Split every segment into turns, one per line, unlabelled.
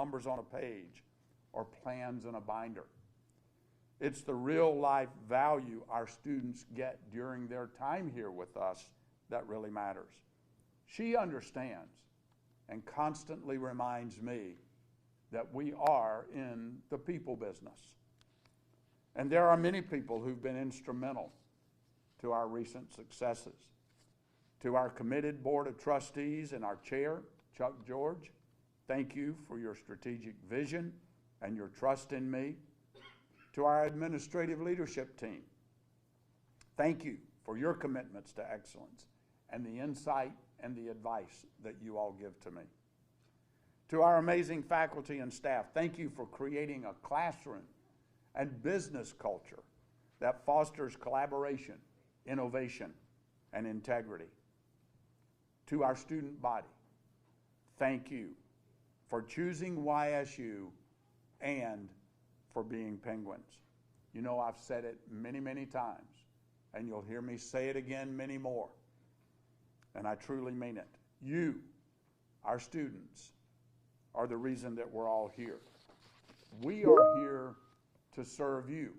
numbers on a page or plans in a binder. It's the real life value our students get during their time here with us that really matters. She understands and constantly reminds me that we are in the people business. And there are many people who've been instrumental to our recent successes. To our committed board of trustees and our chair, Chuck George, thank you for your strategic vision and your trust in me. To our administrative leadership team, thank you for your commitments to excellence and the insight and the advice that you all give to me. To our amazing faculty and staff, thank you for creating a classroom and business culture that fosters collaboration, innovation, and integrity. To our student body, thank you for choosing YSU and for being Penguins. You know, I've said it many, many times, and you'll hear me say it again many more, and I truly mean it. You, our students, are the reason that we're all here. We are here to serve you,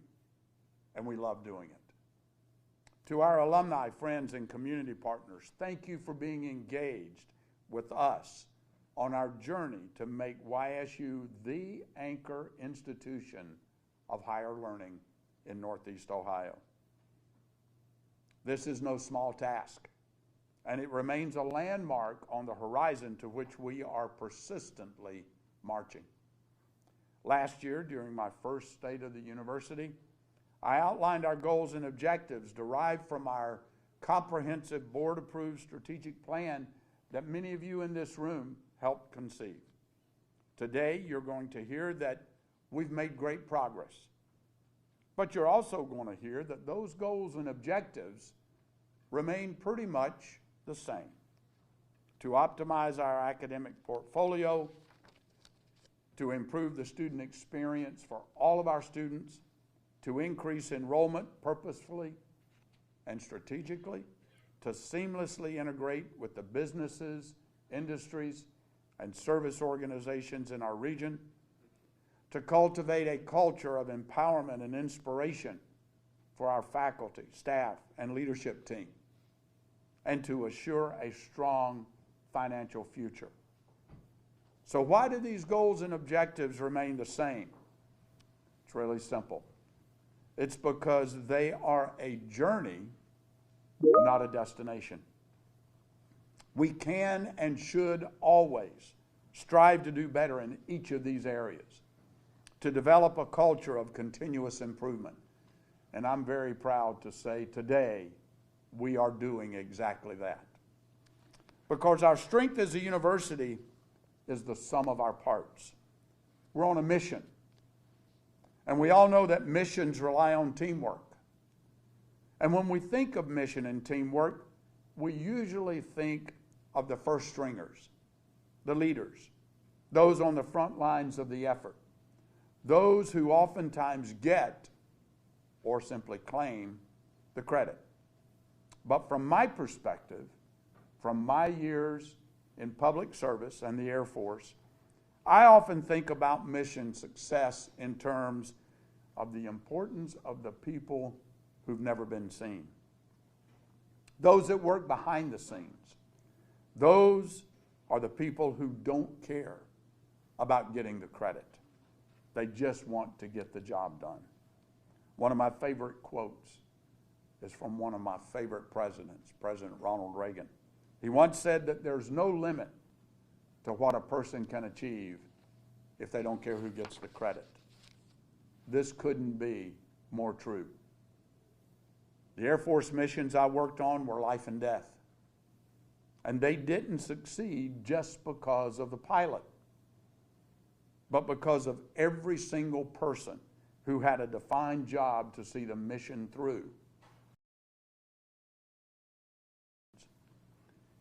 and we love doing it. To our alumni, friends, and community partners, thank you for being engaged with us on our journey to make YSU the anchor institution of higher learning in Northeast Ohio. This is no small task, and it remains a landmark on the horizon to which we are persistently marching. Last year, during my first State of the University, I outlined our goals and objectives derived from our comprehensive board-approved strategic plan that many of you in this room helped conceive. Today, you're going to hear that we've made great progress. But you're also going to hear that those goals and objectives remain pretty much the same. To optimize our academic portfolio, to improve the student experience for all of our students, to increase enrollment purposefully and strategically, to seamlessly integrate with the businesses, industries, and service organizations in our region, to cultivate a culture of empowerment and inspiration for our faculty, staff, and leadership team, and to assure a strong financial future. So why do these goals and objectives remain the same? It's really simple. It's because they are a journey, not a destination. We can and should always strive to do better in each of these areas, to develop a culture of continuous improvement. And I'm very proud to say today we are doing exactly that. Because our strength as a university is the sum of our parts. We're on a mission. And we all know that missions rely on teamwork. And when we think of mission and teamwork, we usually think of the first stringers, the leaders, those on the front lines of the effort, those who oftentimes get or simply claim the credit. But from my perspective, from my years in public service and the Air Force, I often think about mission success in terms of the importance of the people who've never been seen. Those that work behind the scenes. Those are the people who don't care about getting the credit. They just want to get the job done. One of my favorite quotes is from one of my favorite presidents, President Ronald Reagan. He once said that there's no limit to what a person can achieve if they don't care who gets the credit. This couldn't be more true. The Air Force missions I worked on were life and death. And they didn't succeed just because of the pilot, but because of every single person who had a defined job to see the mission through.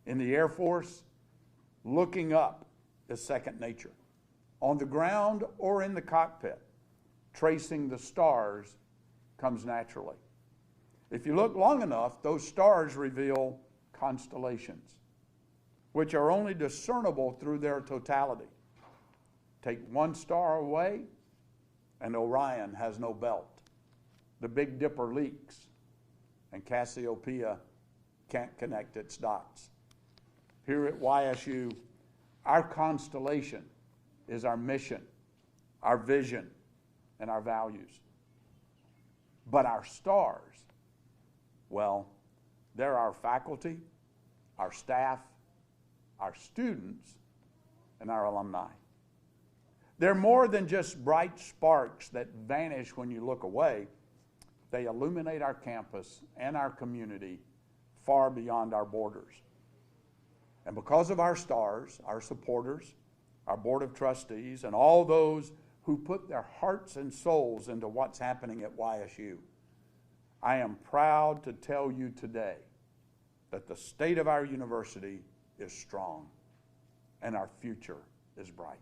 In the Air Force, looking up is second nature. On the ground or in the cockpit, tracing the stars comes naturally. If you look long enough, those stars reveal constellations, which are only discernible through their totality. Take one star away, and Orion has no belt. The Big Dipper leaks, and Cassiopeia can't connect its dots. Here at YSU, our constellation is our mission, our vision, and our values. But our stars, well, they're our faculty, our staff, our students, and our alumni. They're more than just bright sparks that vanish when you look away. They illuminate our campus and our community far beyond our borders. And because of our stars, our supporters, our board of trustees, and all those who put their hearts and souls into what's happening at YSU, I am proud to tell you today that the state of our university is strong and our future is bright.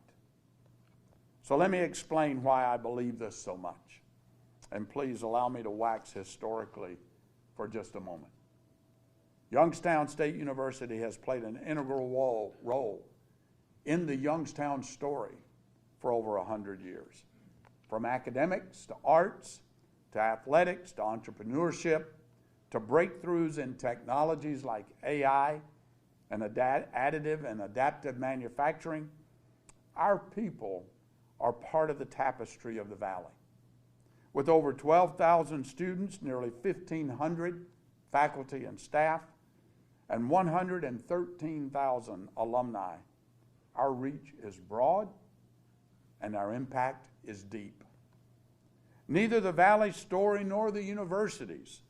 So let me explain why I believe this so much. And please allow me to wax historically for just a moment. Youngstown State University has played an integral role in the Youngstown story for over 100 years. From academics to arts, to athletics, to entrepreneurship, to breakthroughs in technologies like AI and additive and adaptive manufacturing, our people are part of the tapestry of the Valley. With over 12,000 students, nearly 1,500 faculty and staff, and 113,000 alumni, our reach is broad and our impact is deep. Neither the Valley story nor the university's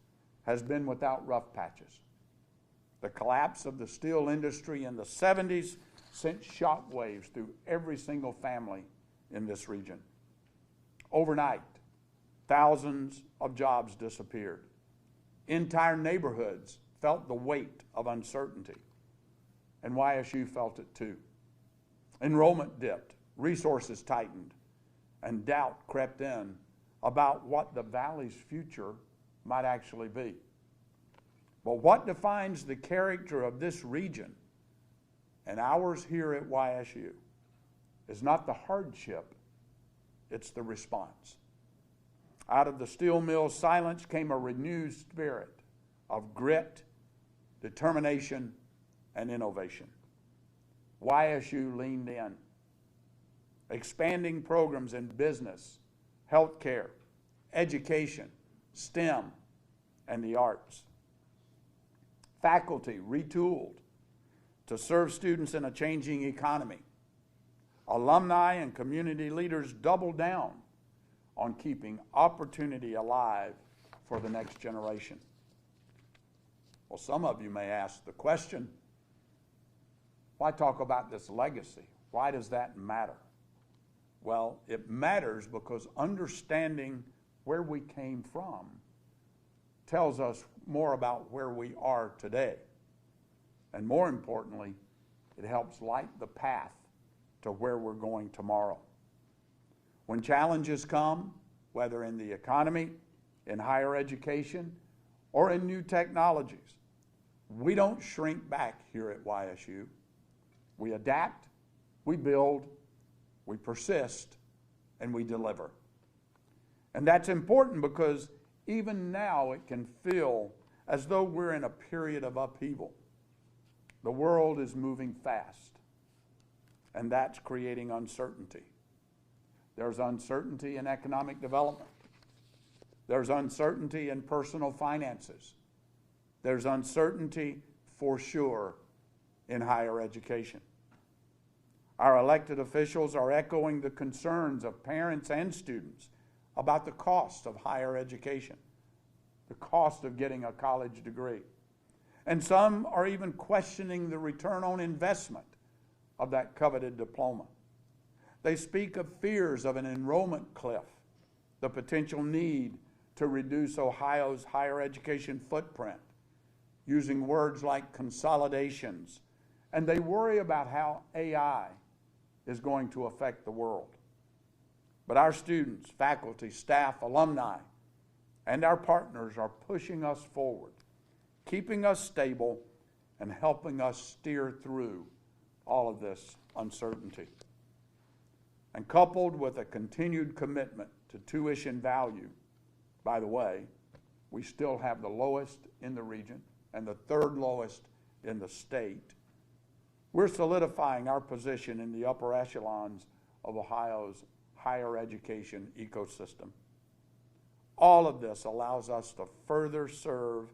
has been without rough patches. The collapse of the steel industry in the 70s sent shockwaves through every single family in this region. Overnight, thousands of jobs disappeared. Entire neighborhoods felt the weight of uncertainty, and YSU felt it too. Enrollment dipped, resources tightened, and doubt crept in about what the Valley's future might actually be. But what defines the character of this region and ours here at YSU is not the hardship, it's the response. Out of the steel mill's silence came a renewed spirit of grit, determination, and innovation. YSU leaned in, expanding programs in business, healthcare, education, STEM, and the arts. Faculty retooled to serve students in a changing economy. Alumni and community leaders doubled down on keeping opportunity alive for the next generation. Well, some of you may ask the question, why talk about this legacy? Why does that matter? Well, it matters because understanding where we came from tells us more about where we are today. And more importantly, it helps light the path to where we're going tomorrow. When challenges come, whether in the economy, in higher education, or in new technologies, we don't shrink back here at YSU. We adapt, we build, we persist, and we deliver. And that's important because even now it can feel as though we're in a period of upheaval. The world is moving fast, and that's creating uncertainty. There's uncertainty in economic development. There's uncertainty in personal finances. There's uncertainty, for sure, in higher education. Our elected officials are echoing the concerns of parents and students about the cost of higher education, the cost of getting a college degree. And some are even questioning the return on investment of that coveted diploma. They speak of fears of an enrollment cliff, the potential need to reduce Ohio's higher education footprint, using words like consolidations, and they worry about how AI is going to affect the world. But our students, faculty, staff, alumni, and our partners are pushing us forward, keeping us stable, and helping us steer through all of this uncertainty. And coupled with a continued commitment to tuition value, by the way, we still have the lowest in the region and the third lowest in the state. We're solidifying our position in the upper echelons of Ohio's higher education ecosystem. All of this allows us to further serve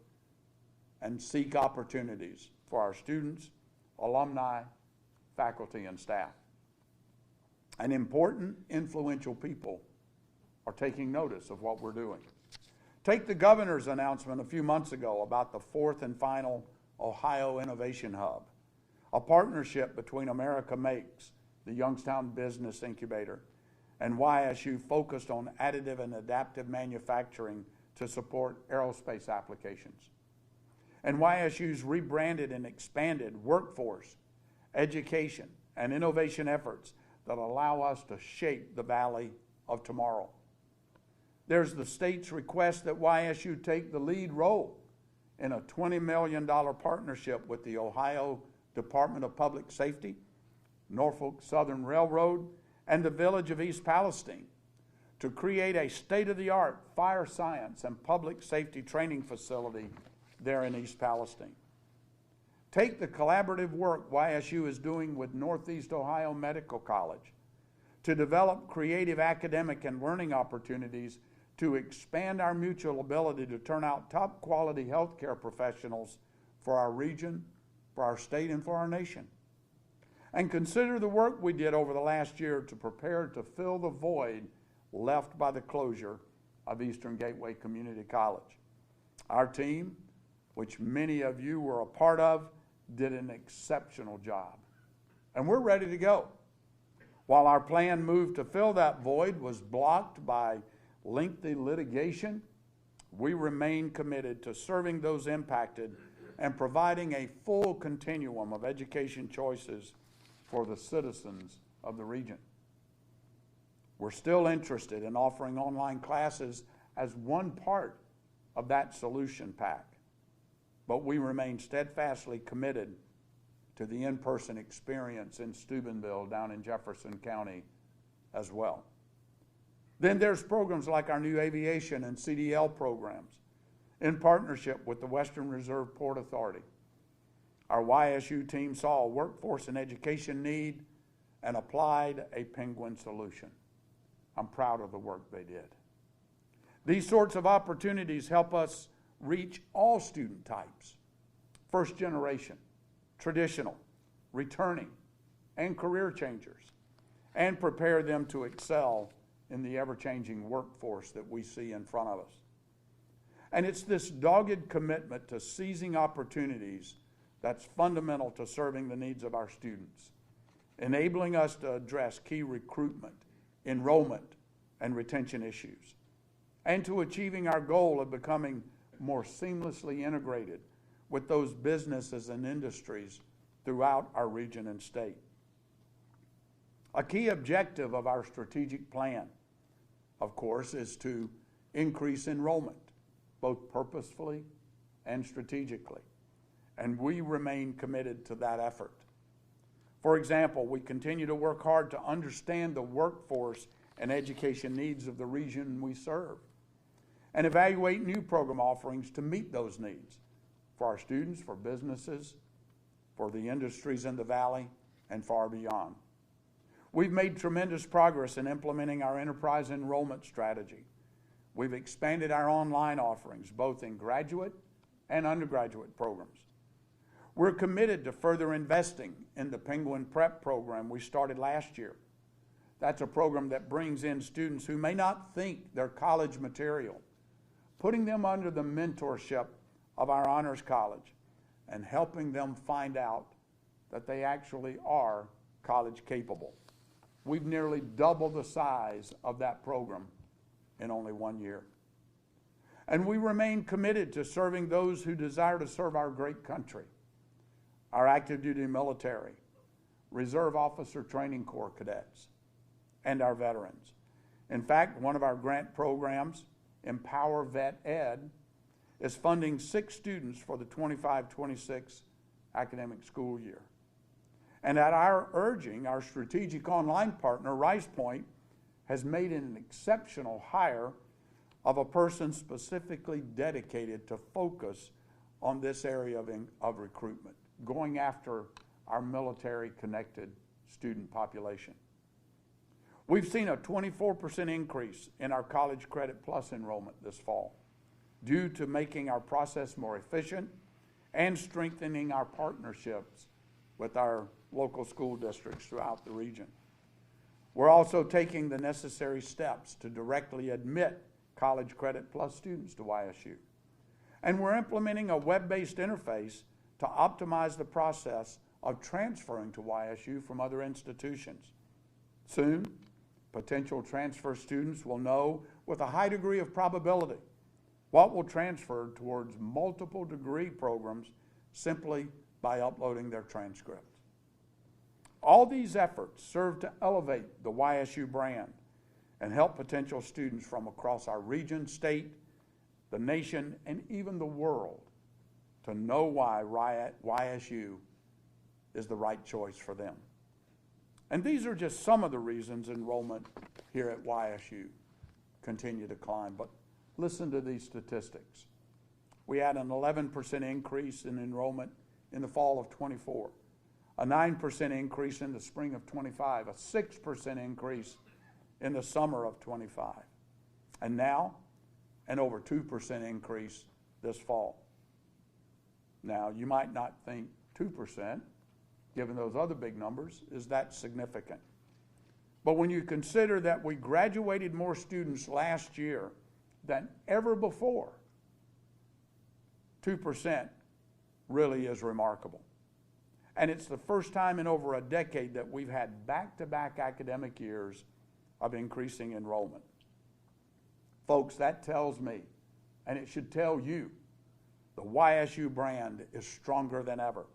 and seek opportunities for our students, alumni, faculty, and staff. And important, influential people are taking notice of what we're doing. Take the governor's announcement a few months ago about the fourth and final Ohio Innovation Hub, a partnership between America Makes, the Youngstown Business Incubator, and YSU focused on additive and adaptive manufacturing to support aerospace applications. And YSU's rebranded and expanded workforce, education, and innovation efforts that allow us to shape the valley of tomorrow. There's the state's request that YSU take the lead role in a $20 million partnership with the Ohio Department of Public Safety, Norfolk Southern Railroad, and the Village of East Palestine to create a state-of-the-art fire science and public safety training facility there in East Palestine. Take the collaborative work YSU is doing with Northeast Ohio Medical College to develop creative academic and learning opportunities to expand our mutual ability to turn out top quality healthcare professionals for our region, for our state, and for our nation. And consider the work we did over the last year to prepare to fill the void left by the closure of Eastern Gateway Community College. Our team, which many of you were a part of, did an exceptional job. And we're ready to go. While our planned move to fill that void was blocked by lengthy litigation, we remain committed to serving those impacted and providing a full continuum of education choices for the citizens of the region. We're still interested in offering online classes as one part of that solution pack, but we remain steadfastly committed to the in-person experience in Steubenville down in Jefferson County as well. Then there's programs like our new aviation and CDL programs in partnership with the Western Reserve Port Authority. Our YSU team saw a workforce and education need and applied a Penguin solution. I'm proud of the work they did. These sorts of opportunities help us reach all student types, first generation, traditional, returning, and career changers, and prepare them to excel in the ever-changing workforce that we see in front of us. And it's this dogged commitment to seizing opportunities that's fundamental to serving the needs of our students, enabling us to address key recruitment, enrollment, and retention issues, and to achieving our goal of becoming more seamlessly integrated with those businesses and industries throughout our region and state. A key objective of our strategic plan, of course, is to increase enrollment, both purposefully and strategically, and we remain committed to that effort. For example, we continue to work hard to understand the workforce and education needs of the region we serve, and evaluate new program offerings to meet those needs for our students, for businesses, for the industries in the valley, and far beyond. We've made tremendous progress in implementing our enterprise enrollment strategy. We've expanded our online offerings, both in graduate and undergraduate programs. We're committed to further investing in the Penguin Prep program we started last year. That's a program that brings in students who may not think they're college material, putting them under the mentorship of our Honors College and helping them find out that they actually are college capable. We've nearly doubled the size of that program in only 1 year. And we remain committed to serving those who desire to serve our great country, our active duty military, Reserve Officer Training Corps cadets, and our veterans. In fact, one of our grant programs, Empower Vet Ed, is funding 6 students for the 25-26 academic school year. And at our urging, our strategic online partner, RisePoint, has made an exceptional hire of a person specifically dedicated to focus on this area of recruitment, going after our military-connected student population. We've seen a 24% increase in our College Credit Plus enrollment this fall due to making our process more efficient and strengthening our partnerships with our local school districts throughout the region. We're also taking the necessary steps to directly admit College Credit Plus students to YSU. And we're implementing a web-based interface to optimize the process of transferring to YSU from other institutions. Soon, potential transfer students will know with a high degree of probability what will transfer towards multiple degree programs simply by uploading their transcript. All these efforts serve to elevate the YSU brand and help potential students from across our region, state, the nation, and even the world to know why YSU is the right choice for them. And these are just some of the reasons enrollment here at YSU continue to climb. But listen to these statistics. We had an 11% increase in enrollment in the fall of 24, a 9% increase in the spring of 25, a 6% increase in the summer of 25, and now an over 2% increase this fall. Now, you might not think 2%, given those other big numbers, is that significant. But when you consider that we graduated more students last year than ever before, 2% really is remarkable. And it's the first time in over a decade that we've had back-to-back academic years of increasing enrollment. Folks, that tells me, and it should tell you, the YSU brand is stronger than ever.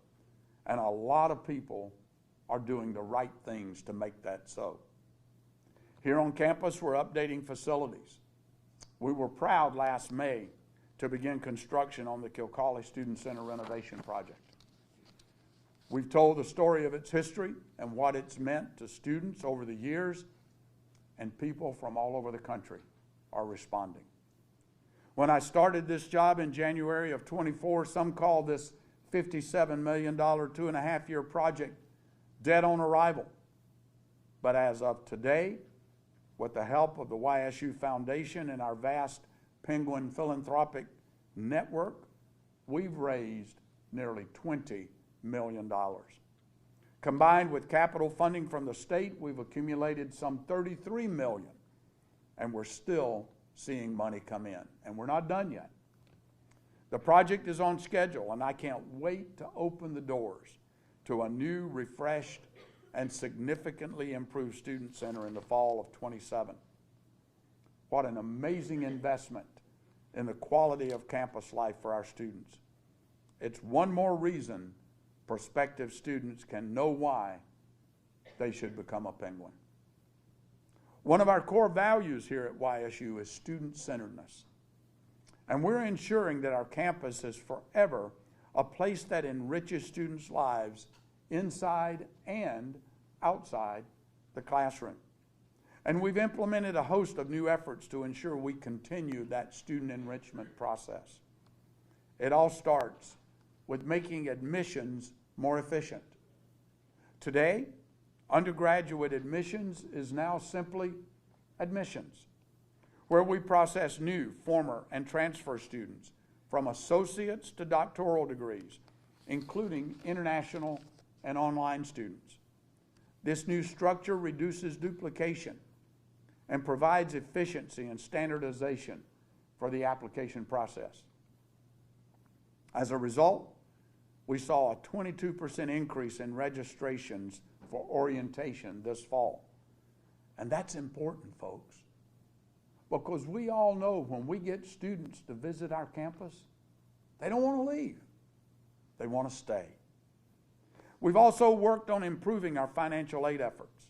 And a lot of people are doing the right things to make that so. Here on campus, we're updating facilities. We were proud last May to begin construction on the Kilcawley Student Center renovation project. We've told the story of its history and what it's meant to students over the years, and people from all over the country are responding. When I started this job in January of 24, some called this $57 million, 2.5-year project dead on arrival. But as of today, with the help of the YSU Foundation and our vast Penguin philanthropic network, we've raised nearly $20 million. Combined with capital funding from the state, we've accumulated some $33 million, and we're still seeing money come in, and we're not done yet. The project is on schedule, and I can't wait to open the doors to a new, refreshed, and significantly improved student center in the fall of 27. What an amazing investment in the quality of campus life for our students. It's one more reason prospective students can know why they should become a Penguin. One of our core values here at YSU is student-centeredness. And we're ensuring that our campus is forever a place that enriches students' lives inside and outside the classroom. And we've implemented a host of new efforts to ensure we continue that student enrichment process. It all starts with making admissions more efficient. Today, undergraduate admissions is now simply admissions, where we process new, former, and transfer students from associates to doctoral degrees, including international and online students. This new structure reduces duplication and provides efficiency and standardization for the application process. As a result, we saw a 22% increase in registrations for orientation this fall. And that's important, folks, because we all know when we get students to visit our campus, they don't want to leave. They want to stay. We've also worked on improving our financial aid efforts,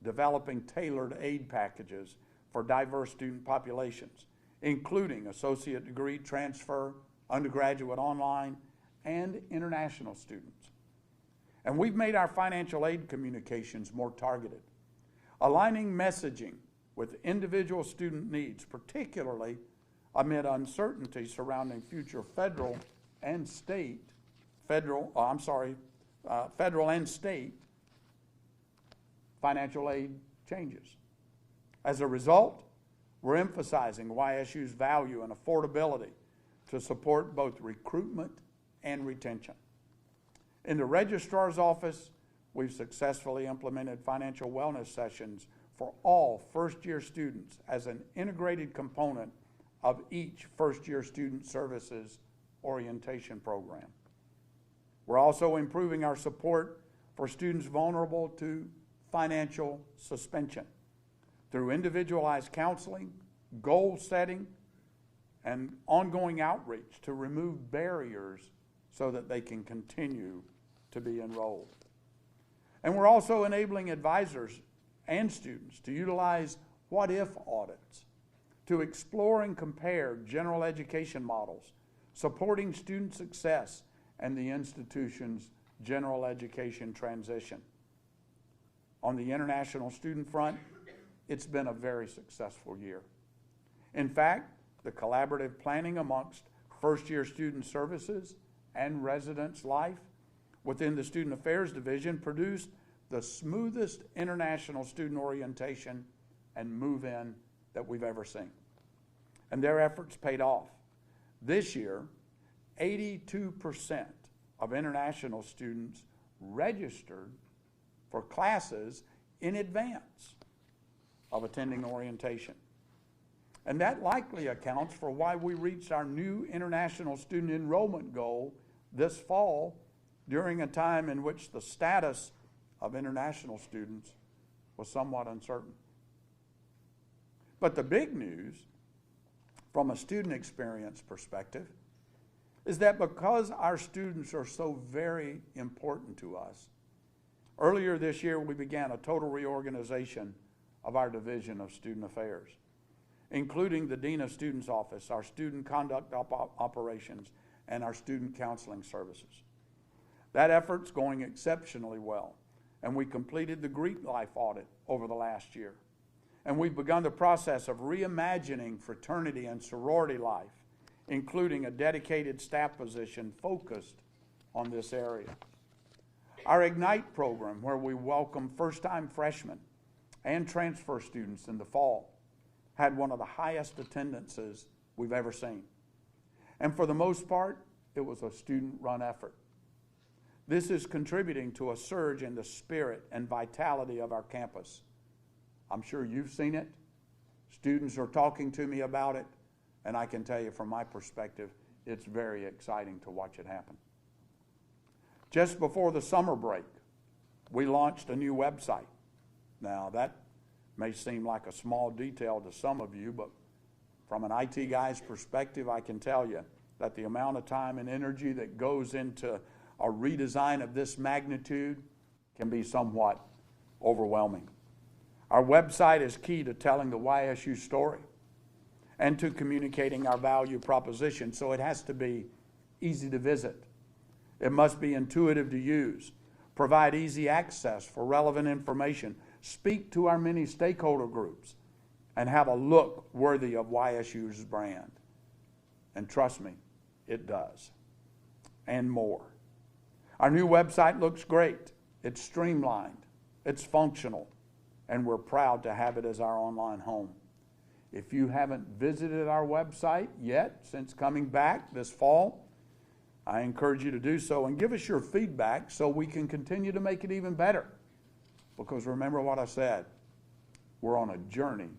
developing tailored aid packages for diverse student populations, including associate degree transfer, undergraduate online, and international students. And we've made our financial aid communications more targeted, aligning messaging with individual student needs, particularly amid uncertainty surrounding future federal and state financial aid changes. As a result, we're emphasizing YSU's value and affordability to support both recruitment and retention. In the registrar's office, we've successfully implemented financial wellness sessions for all first-year students as an integrated component of each first-year student services orientation program. We're also improving our support for students vulnerable to financial suspension through individualized counseling, goal setting, and ongoing outreach to remove barriers so that they can continue to be enrolled. And we're also enabling advisors and students to utilize what-if audits to explore and compare general education models, supporting student success and the institution's general education transition. On the international student front, it's been a very successful year. In fact, the collaborative planning amongst first-year student services and residence life within the Student Affairs Division produced the smoothest international student orientation and move-in that we've ever seen. And their efforts paid off. This year, 82% of international students registered for classes in advance of attending orientation. And that likely accounts for why we reached our new international student enrollment goal this fall during a time in which the status of international students was somewhat uncertain. But the big news from a student experience perspective is that because our students are so very important to us, earlier this year we began a total reorganization of our Division of Student Affairs, including the Dean of Students Office, our student conduct operations, and our student counseling services. That effort's going exceptionally well, and we completed the Greek life audit over the last year. And we've begun the process of reimagining fraternity and sorority life, including a dedicated staff position focused on this area. Our Ignite program, where we welcome first-time freshmen and transfer students in the fall, had one of the highest attendances we've ever seen. And for the most part, it was a student-run effort. This is contributing to a surge in the spirit and vitality of our campus. I'm sure you've seen it. Students are talking to me about it, and I can tell you from my perspective, it's very exciting to watch it happen. Just before the summer break, we launched a new website. Now, that may seem like a small detail to some of you, but from an IT guy's perspective, I can tell you that the amount of time and energy that goes into a redesign of this magnitude can be somewhat overwhelming. Our website is key to telling the YSU story and to communicating our value proposition, so it has to be easy to visit. It must be intuitive to use, provide easy access for relevant information, speak to our many stakeholder groups, and have a look worthy of YSU's brand. And trust me, it does. And more. Our new website looks great. It's streamlined, it's functional, and we're proud to have it as our online home. If you haven't visited our website yet since coming back this fall, I encourage you to do so and give us your feedback so we can continue to make it even better. Because remember what I said, we're on a journey,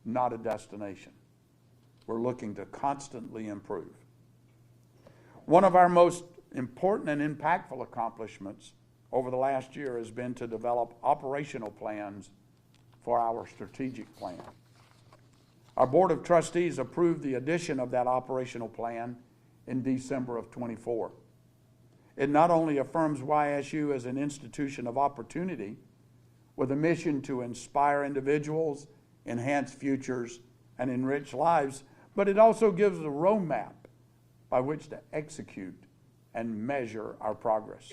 not a destination. We're looking to constantly improve. One of our most important and impactful accomplishments over the last year has been to develop operational plans for our strategic plan. Our Board of Trustees approved the addition of that operational plan in December of 24. It not only affirms YSU as an institution of opportunity with a mission to inspire individuals, enhance futures, and enrich lives, but it also gives a roadmap by which to execute and measure our progress.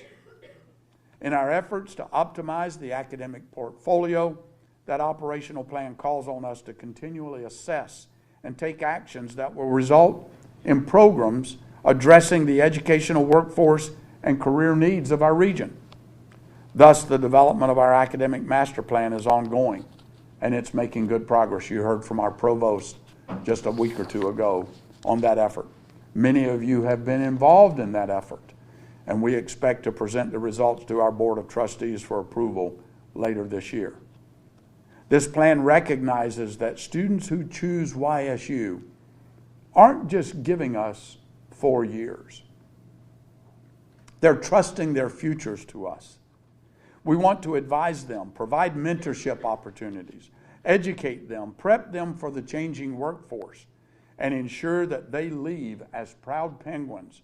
In our efforts to optimize the academic portfolio, that operational plan calls on us to continually assess and take actions that will result in programs addressing the educational workforce and career needs of our region. Thus, the development of our academic master plan is ongoing, and it's making good progress. You heard from our provost just a week or two ago on that effort. Many of you have been involved in that effort, and we expect to present the results to our Board of Trustees for approval later this year. This plan recognizes that students who choose YSU aren't just giving us 4 years. They're trusting their futures to us. We want to advise them, provide mentorship opportunities, educate them, prep them for the changing workforce, and ensure that they leave as proud Penguins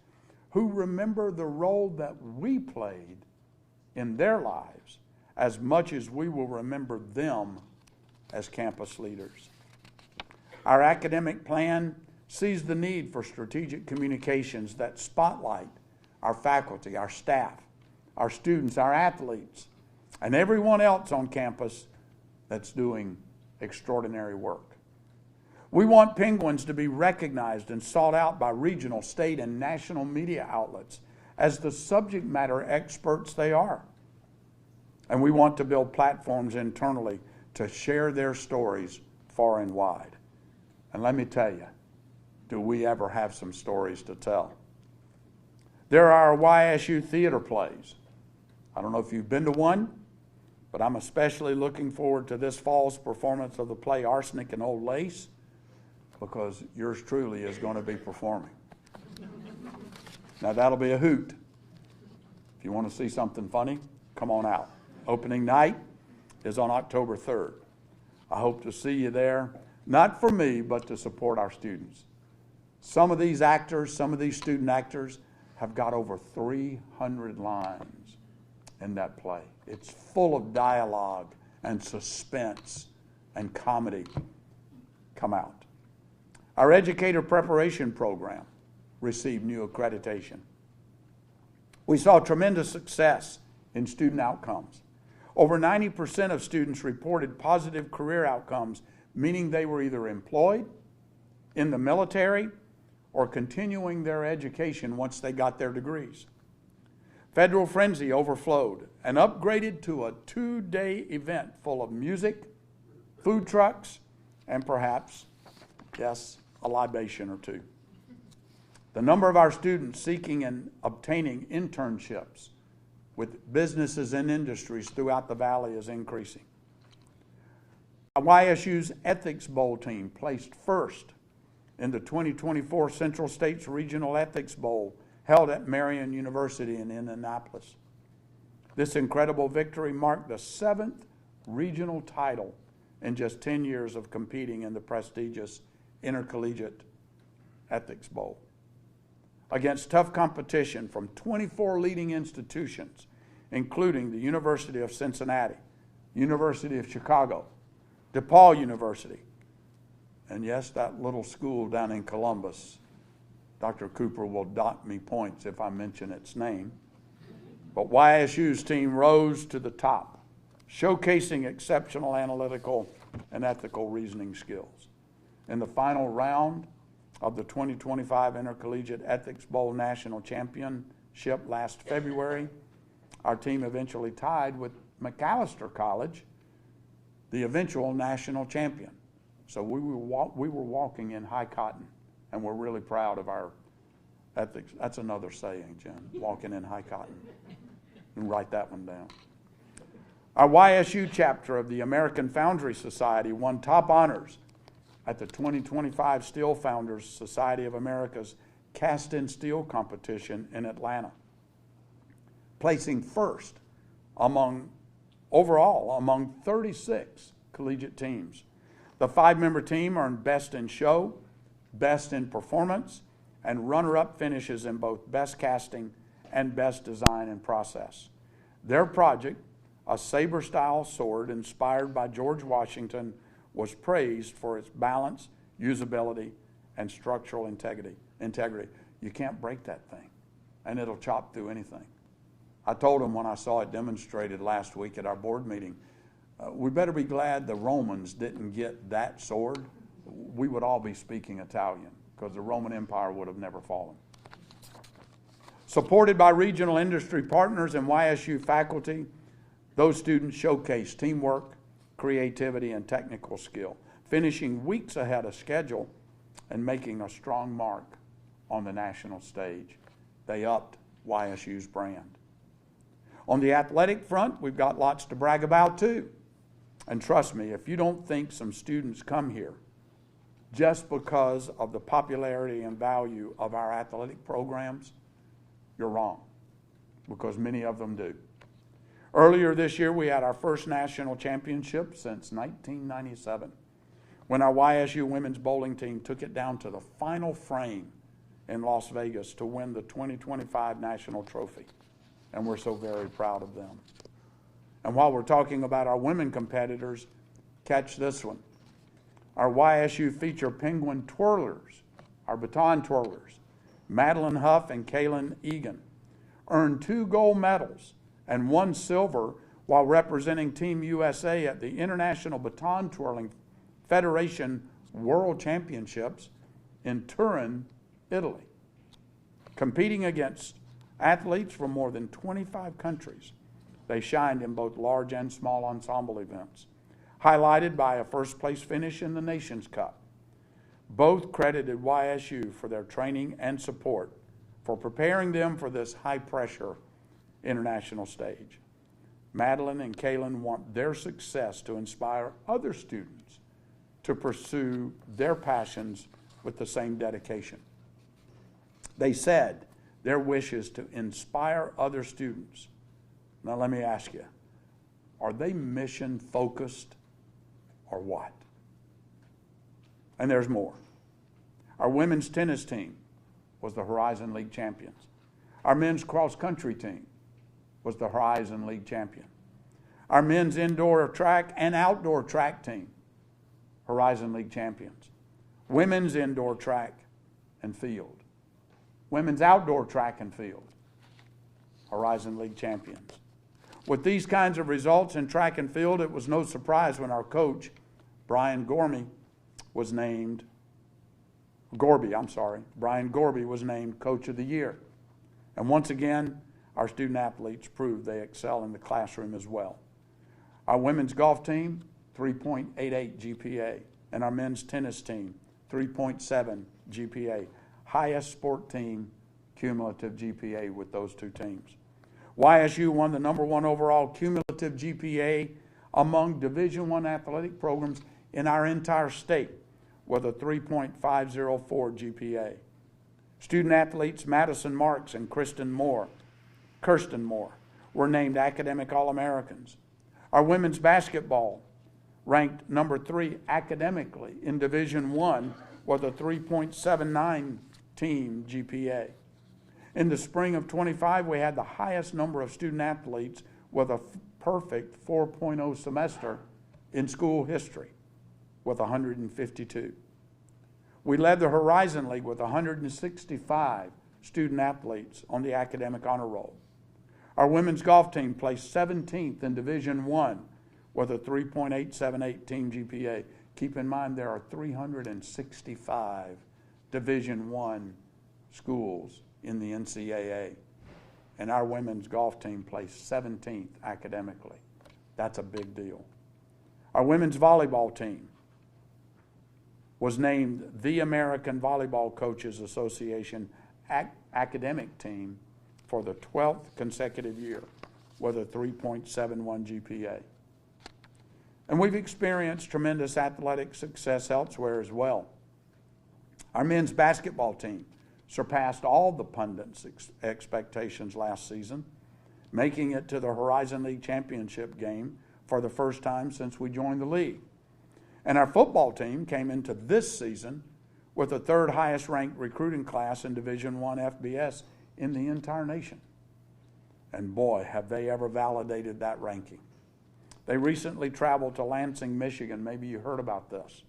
who remember the role that we played in their lives as much as we will remember them as campus leaders. Our academic plan sees the need for strategic communications that spotlight our faculty, our staff, our students, our athletes, and everyone else on campus that's doing extraordinary work. We want Penguins to be recognized and sought out by regional, state, and national media outlets as the subject matter experts they are. And we want to build platforms internally to share their stories far and wide. And let me tell you, do we ever have some stories to tell? There are our YSU theater plays. I don't know if you've been to one, but I'm especially looking forward to this fall's performance of the play Arsenic and Old Lace, because yours truly is going to be performing. Now that'll be a hoot. If you want to see something funny, come on out. Opening night is on October 3rd. I hope to see you there, not for me, but to support our students. Some of these actors, some of these student actors have got over 300 lines in that play. It's full of dialogue and suspense and comedy. Come out. Our educator preparation program received new accreditation. We saw tremendous success in student outcomes. Over 90% of students reported positive career outcomes, meaning they were either employed, in the military, or continuing their education once they got their degrees. Federal Frenzy overflowed and upgraded to a 2-day event full of music, food trucks, and perhaps, yes, a libation or two. The number of our students seeking and obtaining internships with businesses and industries throughout the valley is increasing. YSU's Ethics Bowl team placed first in the 2024 Central States Regional Ethics Bowl held at Marian University in Indianapolis. This incredible victory marked the 7th regional title in just 10 years of competing in the prestigious Intercollegiate Ethics Bowl. Against tough competition from 24 leading institutions, including the University of Cincinnati, University of Chicago, DePaul University, and yes, that little school down in Columbus. Dr. Cooper will dock me points if I mention its name. But YSU's team rose to the top, showcasing exceptional analytical and ethical reasoning skills. In the final round of the 2025 Intercollegiate Ethics Bowl National Championship last February, our team eventually tied with McAllister College, the eventual national champion. So we were walking in high cotton, and we're really proud of our ethics. That's another saying, Jen, walking in high cotton. And write that one down. Our YSU chapter of the American Foundry Society won top honors at the 2025 Steel Founders Society of America's Cast in Steel competition in Atlanta, placing first overall among 36 collegiate teams. The 5-member team earned Best in Show, Best in Performance, and runner-up finishes in both Best Casting and Best Design and Process. Their project, a saber-style sword inspired by George Washington, was praised for its balance, usability, and structural integrity. You can't break that thing, and it'll chop through anything. I told them when I saw it demonstrated last week at our board meeting, we better be glad the Romans didn't get that sword. We would all be speaking Italian because the Roman Empire would have never fallen. Supported by regional industry partners and YSU faculty, those students showcased teamwork, creativity, and technical skill, finishing weeks ahead of schedule and making a strong mark on the national stage. They upped YSU's brand. On the athletic front, we've got lots to brag about too. And trust me, if you don't think some students come here just because of the popularity and value of our athletic programs, you're wrong, because many of them do. Earlier this year, we had our first national championship since 1997, when our YSU women's bowling team took it down to the final frame in Las Vegas to win the 2025 national trophy. And we're so very proud of them. And while we're talking about our women competitors, catch this one. Our YSU feature penguin twirlers, our baton twirlers, Madeline Huff and Kaylin Egan, earned 2 gold medals and 1 silver while representing Team USA at the International Baton Twirling Federation World Championships in Turin, Italy. Competing against athletes from more than 25 countries, they shined in both large and small ensemble events, highlighted by a first-place finish in the Nations Cup. Both credited YSU for their training and support for preparing them for this high-pressure international stage. Madeline and Kaylin want their success to inspire other students to pursue their passions with the same dedication. They said their wish is to inspire other students. Now let me ask you, are they mission-focused or what? And there's more. Our women's tennis team was the Horizon League champions. Our men's cross-country team was the Horizon League champion. Our men's indoor track and outdoor track team, Horizon League champions. Women's indoor track and field. Women's outdoor track and field, Horizon League champions. With these kinds of results in track and field, it was no surprise when our coach, Brian Gorby was named Coach of the Year. And once again, our student athletes proved they excel in the classroom as well. Our women's golf team, 3.88 GPA, and our men's tennis team, 3.7 GPA. Highest sport team cumulative GPA with those two teams. YSU won the #1 overall cumulative GPA among Division I athletic programs in our entire state with a 3.504 GPA. Student athletes Madison Marks and Kirsten Moore were named Academic All-Americans. Our women's basketball ranked #3 academically in Division I with a 3.79 team GPA. In the spring of 25, we had the highest number of student athletes with a perfect 4.0 semester in school history with 152. We led the Horizon League with 165 student athletes on the academic honor roll. Our women's golf team placed 17th in Division I with a 3.878 team GPA. Keep in mind there are 365 Division I schools in the NCAA, and our women's golf team placed 17th academically. That's a big deal. Our women's volleyball team was named the American Volleyball Coaches Association academic team for the 12th consecutive year with a 3.71 GPA. And we've experienced tremendous athletic success elsewhere as well. Our men's basketball team surpassed all the pundits' expectations last season, making it to the Horizon League championship game for the first time since we joined the league. And our football team came into this season with the 3rd highest ranked recruiting class in Division I FBS in the entire nation. And boy, have they ever validated that ranking. They recently traveled to Lansing, Michigan, maybe you heard about this,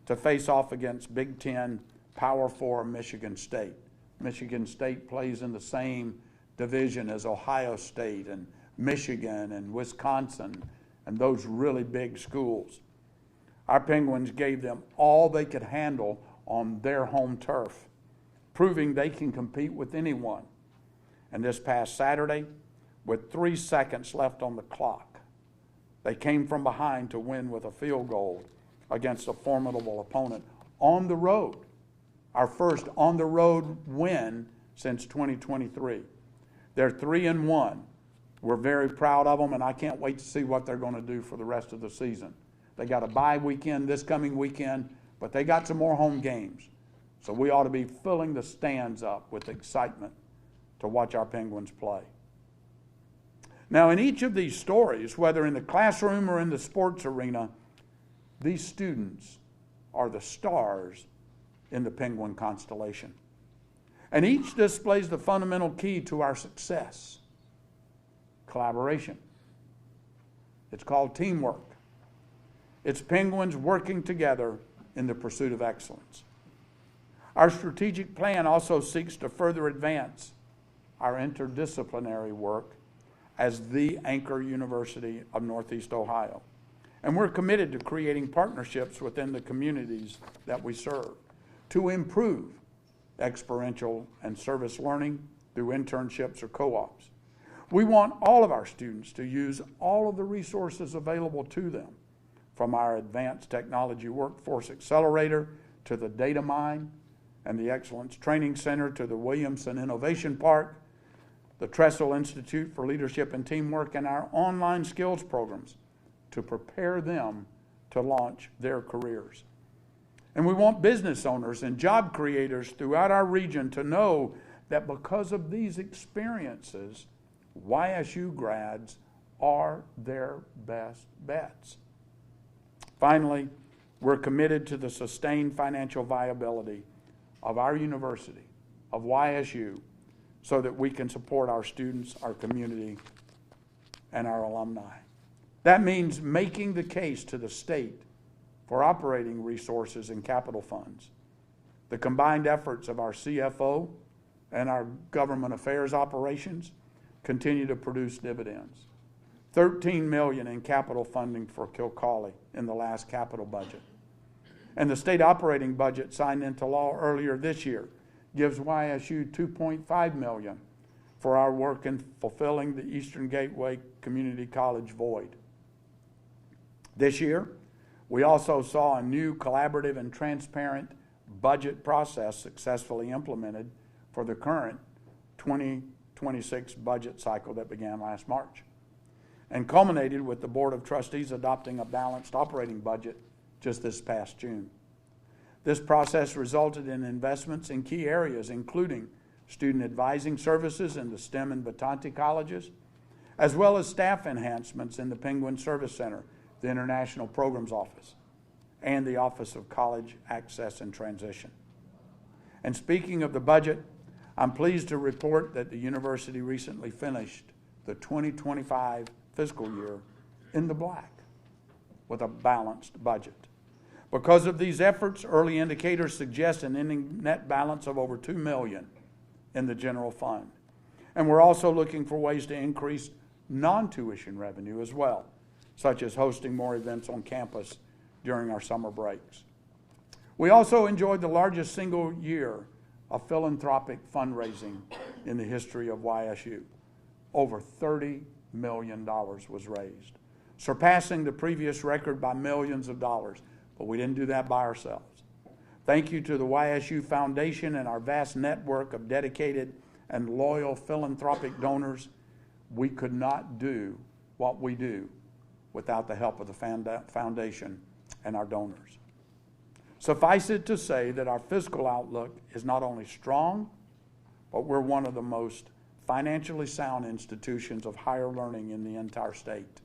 to face off against Big Ten Power 4 Michigan State. Michigan State plays in the same division as Ohio State and Michigan and Wisconsin and those really big schools. Our Penguins gave them all they could handle on their home turf, proving they can compete with anyone. And this past Saturday, with 3 seconds left on the clock, they came from behind to win with a field goal against a formidable opponent on the road. Our first on-the-road win since 2023. They're 3-1. We're very proud of them, and I can't wait to see what they're going to do for the rest of the season. They got a bye weekend this coming weekend, but they got some more home games. So we ought to be filling the stands up with excitement to watch our Penguins play. Now, in each of these stories, whether in the classroom or in the sports arena, these students are the stars in the Penguin constellation. And each displays the fundamental key to our success: collaboration. It's called teamwork. It's Penguins working together in the pursuit of excellence. Our strategic plan also seeks to further advance our interdisciplinary work as the anchor university of Northeast Ohio. And we're committed to creating partnerships within the communities that we serve to improve experiential and service learning through internships or co-ops. We want all of our students to use all of the resources available to them, from our Advanced Technology Workforce Accelerator to the Data Mine and the Excellence Training Center to the Williamson Innovation Park, the Trestle Institute for Leadership and Teamwork, and our online skills programs to prepare them to launch their careers. And we want business owners and job creators throughout our region to know that because of these experiences, YSU grads are their best bets. Finally, we're committed to the sustained financial viability of our university, of YSU, so that we can support our students, our community, and our alumni. That means making the case to the state for operating resources and capital funds. The combined efforts of our CFO and our government affairs operations continue to produce dividends. $13 million in capital funding for Kilcawley in the last capital budget. And the state operating budget signed into law earlier this year gives YSU $2.5 million for our work in fulfilling the Eastern Gateway Community College void. This year, we also saw a new collaborative and transparent budget process successfully implemented for the current 2026 budget cycle that began last March and culminated with the Board of Trustees adopting a balanced operating budget just this past June. This process resulted in investments in key areas, including student advising services in the STEM and Batante colleges, as well as staff enhancements in the Penguin Service Center, the International Programs Office, and the Office of College Access and Transition. And speaking of the budget, I'm pleased to report that the university recently finished the 2025 fiscal year in the black with a balanced budget. Because of these efforts, early indicators suggest an ending net balance of over $2 million in the general fund. And we're also looking for ways to increase non-tuition revenue as well, such as hosting more events on campus during our summer breaks. We also enjoyed the largest single year of philanthropic fundraising in the history of YSU. Over $30 million was raised, surpassing the previous record by millions of dollars. But we didn't do that by ourselves. Thank you to the YSU Foundation and our vast network of dedicated and loyal philanthropic donors. We could not do what we do without the help of the foundation and our donors. Suffice it to say that our fiscal outlook is not only strong, but we're one of the most financially sound institutions of higher learning in the entire state.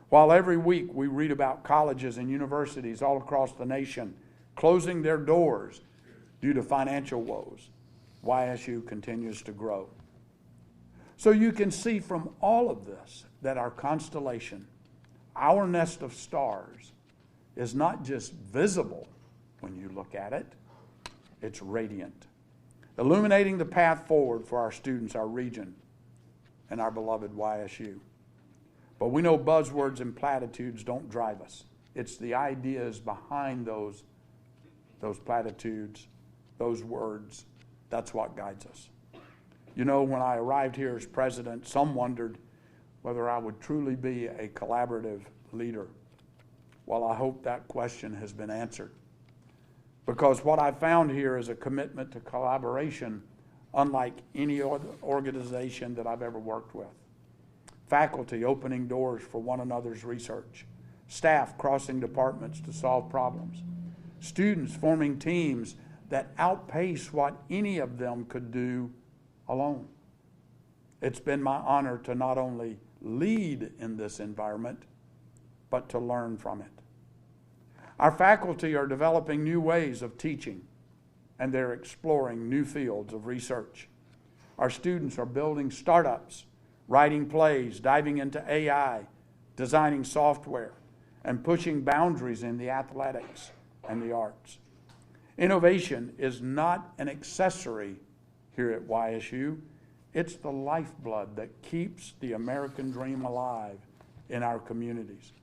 While every week we read about colleges and universities all across the nation closing their doors due to financial woes, YSU continues to grow. So you can see from all of this that our constellation, our nest of stars, is not just visible when you look at it, it's radiant. illuminating the path forward for our students, our region, and our beloved YSU. But we know buzzwords and platitudes don't drive us. It's the ideas behind those platitudes, those words. That's what guides us. You know, when I arrived here as president, some wondered whether I would truly be a collaborative leader. Well, I hope that question has been answered. Because what I found here is a commitment to collaboration unlike any other organization that I've ever worked with. Faculty opening doors for one another's research. Staff crossing departments to solve problems. Students forming teams that outpace what any of them could do alone. It's been my honor to not only lead in this environment, but to learn from it. Our faculty are developing new ways of teaching, and they're exploring new fields of research. Our students are building startups, writing plays, diving into AI, designing software, and pushing boundaries in the athletics and the arts. Innovation is not an accessory here at YSU. It's the lifeblood that keeps the American dream alive in our communities.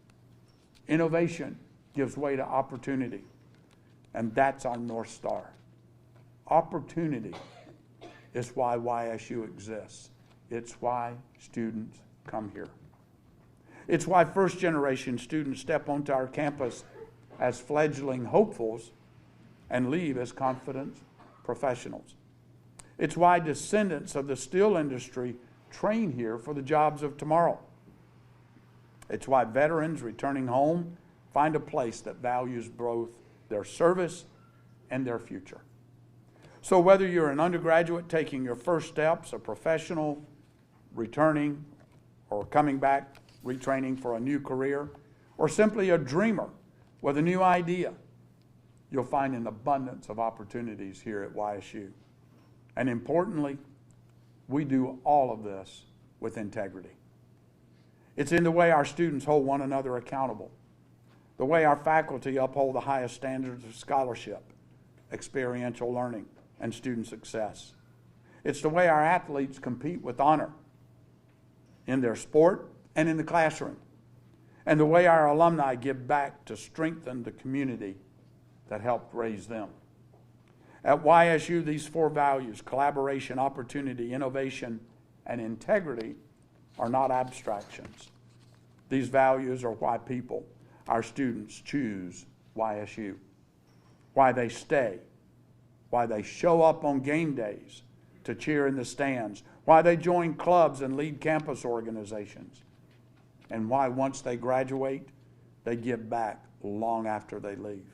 Innovation gives way to opportunity, and that's our North Star. Opportunity is why YSU exists. It's why students come here. It's why first-generation students step onto our campus as fledgling hopefuls and leave as confident professionals. It's why descendants of the steel industry train here for the jobs of tomorrow. It's why veterans returning home find a place that values both their service and their future. So whether you're an undergraduate taking your first steps, a professional returning or coming back, retraining for a new career, or simply a dreamer with a new idea, you'll find an abundance of opportunities here at YSU. And importantly, we do all of this with integrity. It's in the way our students hold one another accountable, the way our faculty uphold the highest standards of scholarship, experiential learning, and student success. It's the way our athletes compete with honor in their sport and in the classroom, and the way our alumni give back to strengthen the community that helped raise them. At YSU, these four values, collaboration, opportunity, innovation, and integrity, are not abstractions. These values are why people, our students, choose YSU, why they stay, why they show up on game days to cheer in the stands, why they join clubs and lead campus organizations, and why once they graduate, they give back long after they leave.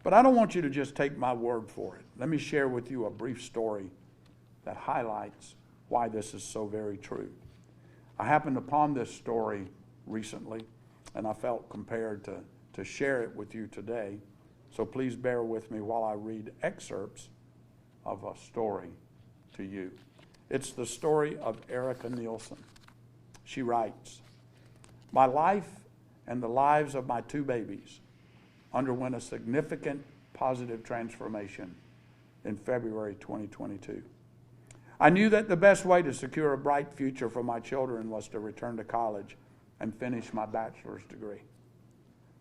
But I don't want you to just take my word for it. Let me share with you a brief story that highlights why this is so very true. I happened upon this story recently, and I felt compelled to share it with you today. So please bear with me while I read excerpts of a story to you. It's the story of Erica Nielsen. She writes, "My life and the lives of my two babies underwent a significant positive transformation in February 2022. I knew that the best way to secure a bright future for my children was to return to college and finish my bachelor's degree.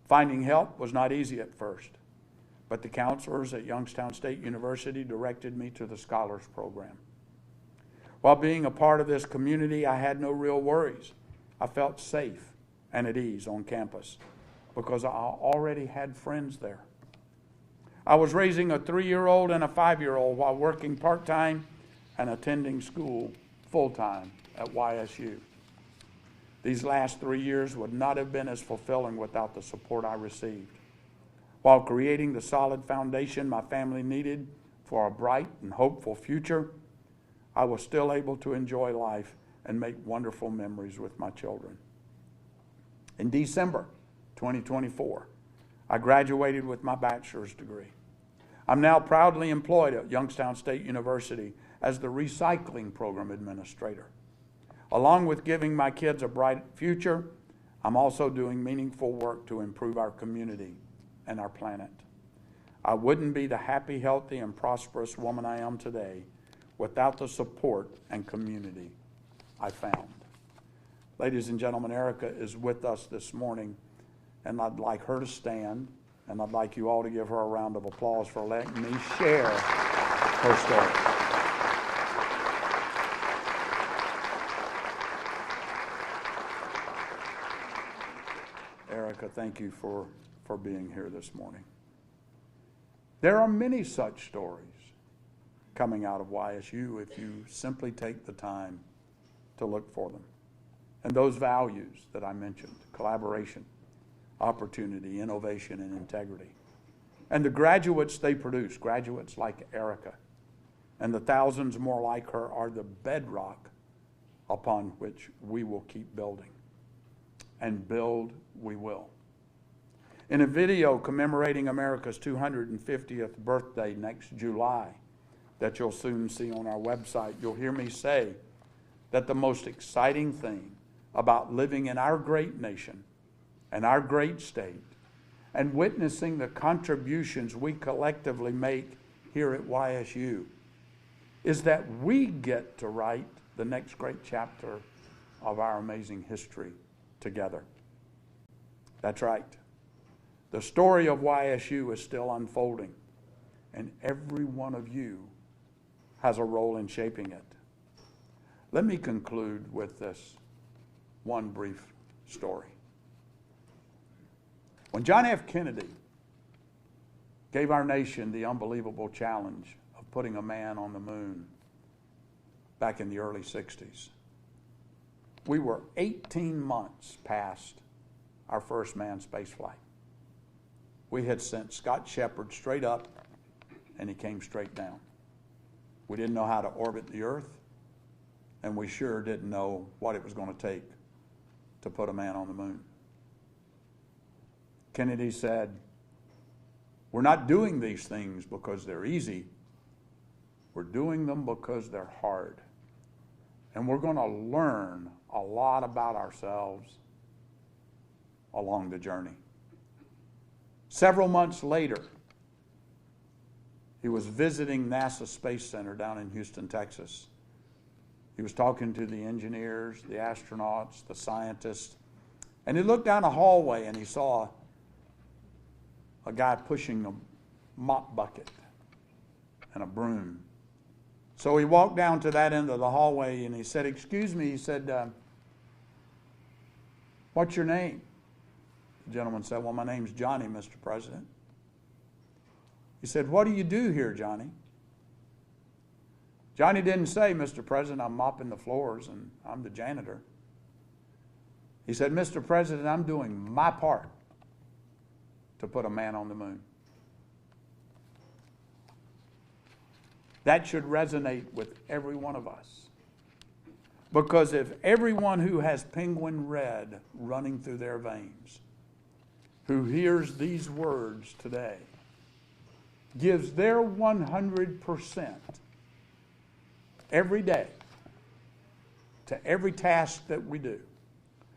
Finding help was not easy at first, but the counselors at Youngstown State University directed me to the Scholars Program. While being a part of this community, I had no real worries. I felt safe and at ease on campus because I already had friends there. I was raising a 3-year-old and a 5-year-old while working part-time and attending school full-time at YSU. These last 3 years would not have been as fulfilling without the support I received. While creating the solid foundation my family needed for a bright and hopeful future, I was still able to enjoy life and make wonderful memories with my children. In December 2024, I graduated with my bachelor's degree. I'm now proudly employed at Youngstown State University as the recycling program administrator. Along with giving my kids a bright future, I'm also doing meaningful work to improve our community and our planet. I wouldn't be the happy, healthy, and prosperous woman I am today without the support and community I found. Ladies and gentlemen, Erica is with us this morning, and I'd like her to stand, and I'd like you all to give her a round of applause for letting me share her story. Erica, thank you for being here this morning. There are many such stories coming out of YSU if you simply take the time to look for them. And those values that I mentioned, collaboration, opportunity, innovation, and integrity. And the graduates they produce, graduates like Erica, and the thousands more like her are the bedrock upon which we will keep building. And build we will. In a video commemorating America's 250th birthday next July that you'll soon see on our website, you'll hear me say that the most exciting thing about living in our great nation and our great state and witnessing the contributions we collectively make here at YSU is that we get to write the next great chapter of our amazing history together. That's right. The story of YSU is still unfolding, and every one of you has a role in shaping it. Let me conclude with this one brief story. When John F. Kennedy gave our nation the unbelievable challenge of putting a man on the moon back in the early 60s, we were 18 months past our first manned space flight. We had sent Scott Shepard straight up, and he came straight down. We didn't know how to orbit the Earth, and we sure didn't know what it was going to take to put a man on the moon. Kennedy said, "We're not doing these things because they're easy. We're doing them because they're hard. And we're going to learn a lot about ourselves along the journey." Several months later, he was visiting NASA Space Center down in Houston, Texas. He was talking to the engineers, the astronauts, the scientists, and he looked down a hallway and he saw a guy pushing a mop bucket and a broom. So he walked down to that end of the hallway and he said, "Excuse me," he said, "what's your name?" The gentleman said, "Well, my name's Johnny, Mr. President." He said, "What do you do here, Johnny?" Johnny didn't say, "Mr. President, I'm mopping the floors and I'm the janitor." He said, "Mr. President, I'm doing my part to put a man on the moon." That should resonate with every one of us. Because if everyone who has penguin red running through their veins, who hears these words today, gives their 100% every day to every task that we do,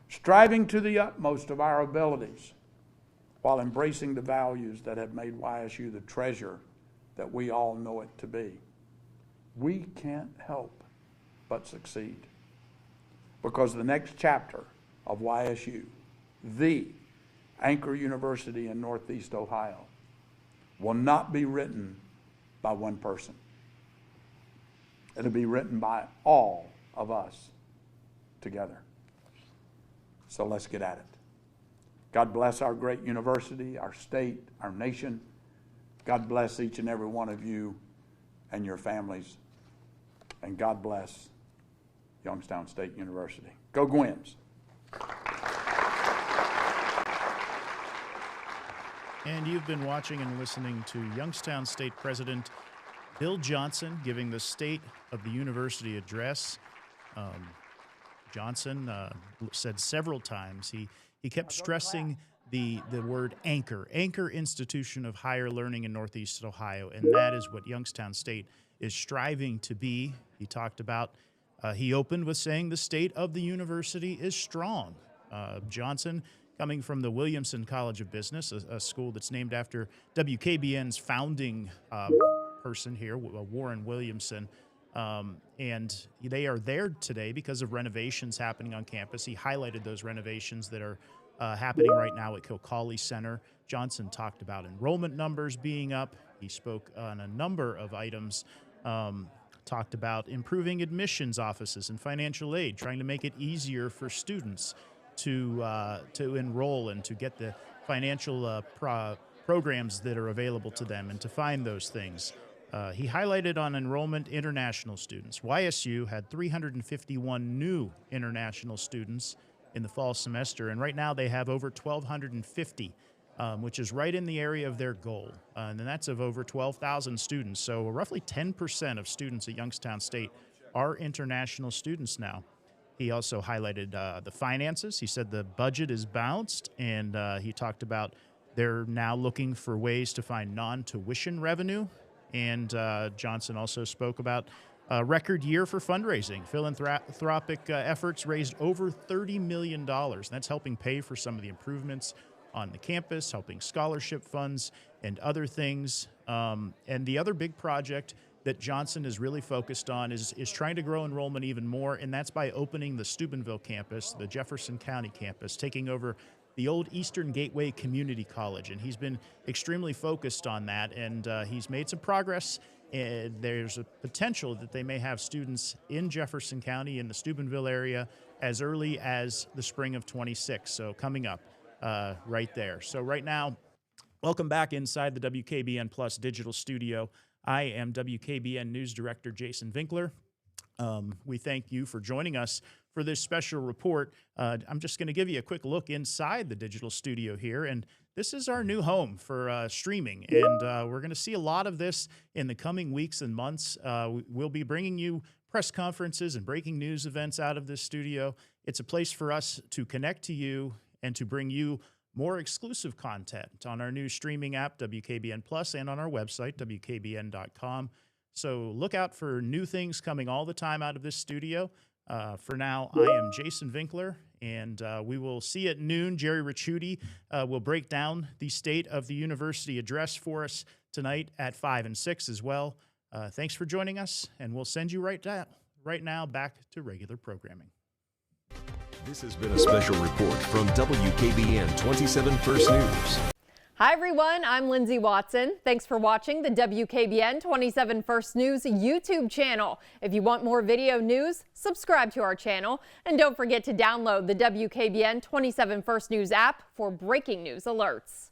striving to the utmost of our abilities, while embracing the values that have made YSU the treasure that we all know it to be, we can't help but succeed. Because the next chapter of YSU, the Anchor University in Northeast Ohio, will not be written by one person. It'll be written by all of us together. So let's get at it. God bless our great university, our state, our nation. God bless each and every one of you and your families. And God bless Youngstown State University. Go Gwins.
And you've been watching and listening to Youngstown State President Bill Johnson giving the State of the University address. Johnson said several times, he kept stressing the word anchor institution of higher learning in Northeast Ohio, and that is what Youngstown State is striving to be. He talked about, he opened with saying the state of the university is strong. Johnson coming from the Williamson College of Business, a school that's named after WKBN's founding person here, Warren Williamson. And they are there today because of renovations happening on campus. He highlighted those renovations that are happening right now at Kilcawley Center. Johnson talked about enrollment numbers being up. He spoke on a number of items, talked about improving admissions offices and financial aid, trying to make it easier for students to enroll and to get the financial programs that are available to them and to find those things. He highlighted on enrollment international students. YSU had 351 new international students in the fall semester, and right now they have over 1,250, which is right in the area of their goal, and that's of over 12,000 students. So roughly 10% of students at Youngstown State are international students now. He also highlighted the finances. He said the budget is balanced, and he talked about they're now looking for ways to find non-tuition revenue. And Johnson also spoke about a record year for fundraising. Philanthropic efforts raised over $30 million. That's helping pay for some of the improvements on the campus, helping scholarship funds and other things. And the other big project that Johnson is really focused on is trying to grow enrollment even more, and that's by opening the Steubenville campus, the Jefferson County campus, taking over the old Eastern Gateway Community College, and he's been extremely focused on that, and he's made some progress. And there's a potential that they may have students in Jefferson County in the Steubenville area as early as the spring of 26, so coming up right there. So right now, welcome back inside the WKBN Plus digital studio. I am WKBN News Director Jason Winkler. We thank you for joining us for this special report. I'm just going to give you a quick look inside the digital studio here, and this is our new home for streaming, and we're going to see a lot of this in the coming weeks and months. We'll be bringing you press conferences and breaking news events out of this studio. It's a place for us to connect to you and to bring you more exclusive content on our new streaming app, WKBN Plus, and on our website, WKBN.com. So look out for new things coming all the time out of this studio. For now, I am Jason Winkler, and we will see at noon. Jerry Ricciuti will break down the State of the University address for us tonight at 5 and 6 as well. Thanks for joining us, and we'll send you right now back to regular programming.
This has been a special report from WKBN 27 First News.
Hi everyone, I'm Lindsay Watson. Thanks for watching the WKBN 27 First News YouTube channel. If you want more video news, subscribe to our channel. And don't forget to download the WKBN 27 First News app for breaking news alerts.